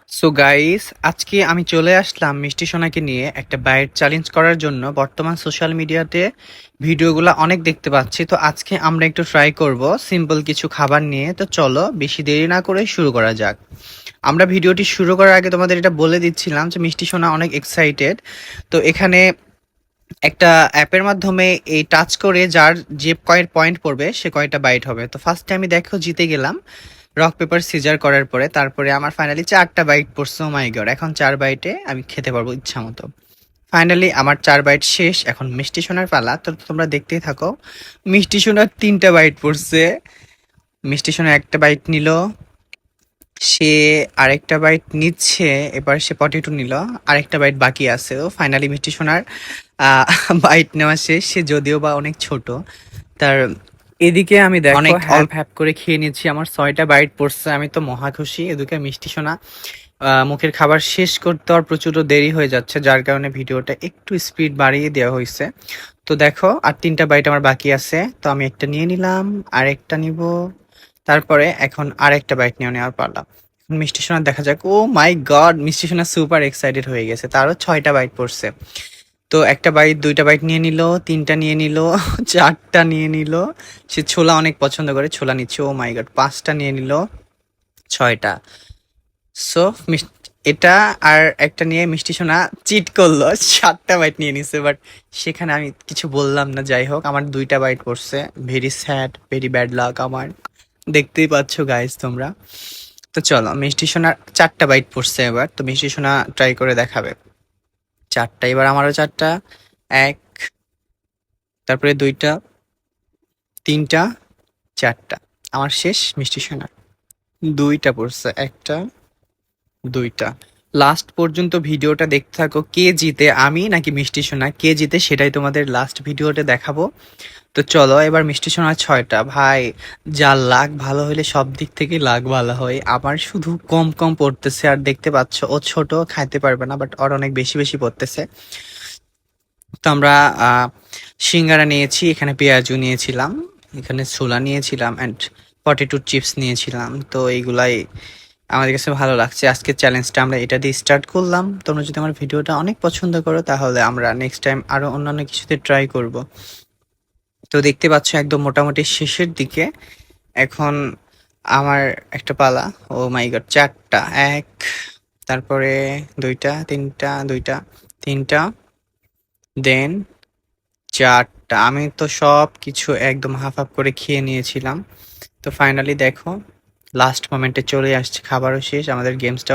So guys, আজকে আমি চলে আসলাম মিষ্টি সোনাকে নিয়ে একটা ডায়েট চ্যালেঞ্জ করার জন্য। বর্তমান সোশ্যাল মিডিয়াতে ভিডিওগুলো অনেক দেখতে পাচ্ছি, তো আজকে আমরা একটু ট্রাই করব সিম্পল কিছু খাবার নিয়ে। তো চলো বেশি দেরি না করে শুরু করা যাক। আমরা ভিডিওটি শুরু করার আগে তোমাদের এটা বলে দিচ্ছিলাম যে মিষ্টি সোনা অনেক এক্সাইটেড। তো এখানে একটা অ্যাপের মাধ্যমে এই টাচ করে যার যে কয়ের পয়েন্ট পড়বে সে কয়টা বাইট হবে। তো ফার্স্টে আমি দেখো জিতে গেলাম রক পেপার সিজার করার পরে। তারপরে আমার ফাইনালি 4টা বাইট পড়ছে। ও মাই গড, এখন 4 বাইটে আমি খেতে পারবো ইচ্ছা মতো। ফাইনালি আমার 4 বাইট শেষ, এখন মিষ্টি সোনার পালা। তো তোমরা দেখতেই থাকো। মিষ্টি সোনার 3টা বাইট পড়ছে। মিষ্টি সোনা একটা বাইট নিল, সে আরেকটা বাইট নিচ্ছে, এবার সে পটেটো নিল, আরেকটা বাইট বাকি আছে। ও ফাইনালি মিষ্টি সোনার বাইট নেওয়া শেষ। সে যদিও বা অনেক ছোট, তার এদিকে আমি দেখো অনেক হ্যাপ হ্যাপ করে খেয়ে নিচ্ছি। আমার 6টা বাইট পড়ছে, আমি তো মহা খুশি। এদিকে মিষ্টি সোনা মুখের খাবার শেষ করতে আর প্রচুর দেরি হয়ে যাচ্ছে, যার কারণে ভিডিওটা একটু স্পিড বাড়িয়ে দেওয়া হয়েছে। তো দেখো আর 3টা বাইট আমার বাকি আছে, তো আমি একটা নিয়ে নিলাম, আরেকটা নিব, তারপরে এখন আরেকটা বাইট নিয়ে নেওয়ার পালা। এখন মিষ্টি সোনা দেখা যাক। ও মাই গড, মিষ্টি সোনা সুপার এক্সাইটেড হয়ে গেছে, তারও 6টা বাইট পড়ছে। তো একটা বাইট, 2টা বাইট নিয়ে নিল, 3টা নিয়ে নিল, 4টা নিয়ে নিল। সে ছোলা অনেক পছন্দ করে, ছোলা নিচ্ছে। ও মাই গড, 5টা নিয়ে নিল, 6টা। সো এটা আর একটা নিয়ে মিষ্টি সোনা চিট করলো, 7টা বাইট নিয়ে নিছে। বাট সেখানে আমি কিছু বললাম না। যাই হোক, আমার 2টা বাইট পড়ছে। Very sad, very bad luck আমার। দেখতেই পাচ্ছ গাইস তোমরা। তো চলো, মিষ্টি সোনার 4টা বাইট পড়ছে এবার। তো মিষ্টি সোনা ট্রাই করে দেখাবে। 4টা, এবার আমারও 4টা। এক, তারপরে 2টা, 3টা, 4টা। আমার শেষ। মিষ্টি সোনার 2টা পড়ছে, একটা, 2টা। লাস্ট পর্যন্ত ভিডিওটা দেখতে থাকো। কে জিতে, আমি নাকি মিষ্টি সোনা? কে জিতে সেটাই তোমাদের লাস্ট ভিডিওতে দেখাবো। তো চলো, এবার মিষ্টি সোনার 6টা। ভাই, যার লাক ভালো হলে সব দিক থেকে লাক ভালো হয়। আমার শুধু কম কম পড়তেছে, আর দেখতে পাচ্ছ ও ছোট, খাইতে পারবে না, বাট ওর অনেক বেশি বেশি পড়তেছে। তো আমরা সিঙ্গারা নিয়েছি, এখানে পেঁয়াজু নিয়েছিলাম, এখানে ছোলা নিয়েছিলাম, অ্যান্ড পটেটো চিপস নিয়েছিলাম। তো এইগুলাই আমাদের কাছে ভালো লাগছে। আজকের চ্যালেঞ্জটা আমরা এটা দিয়ে স্টার্ট করলাম। তোমরা যদি আমার ভিডিওটা অনেক পছন্দ করো, তাহলে আমরা নেক্সট টাইম আরো অন্যান্য কিছুতে ট্রাই করব। তো দেখতে পাচ্ছ একদম মোটামুটি শেষের দিকে। এখন আমার একটা পালা। ও মাই গড, 4টা। এক, তারপরে 2টা, 3টা, 2টা, 3টা, দেন 4টা। আমি তো সব কিছু একদম হাফ হাফ করে খেয়ে নিয়েছিলাম। তো ফাইনালি দেখো, লাস্ট মোমেন্টে চলে আসছে, খাবারও শেষ, আমাদের গেমসটা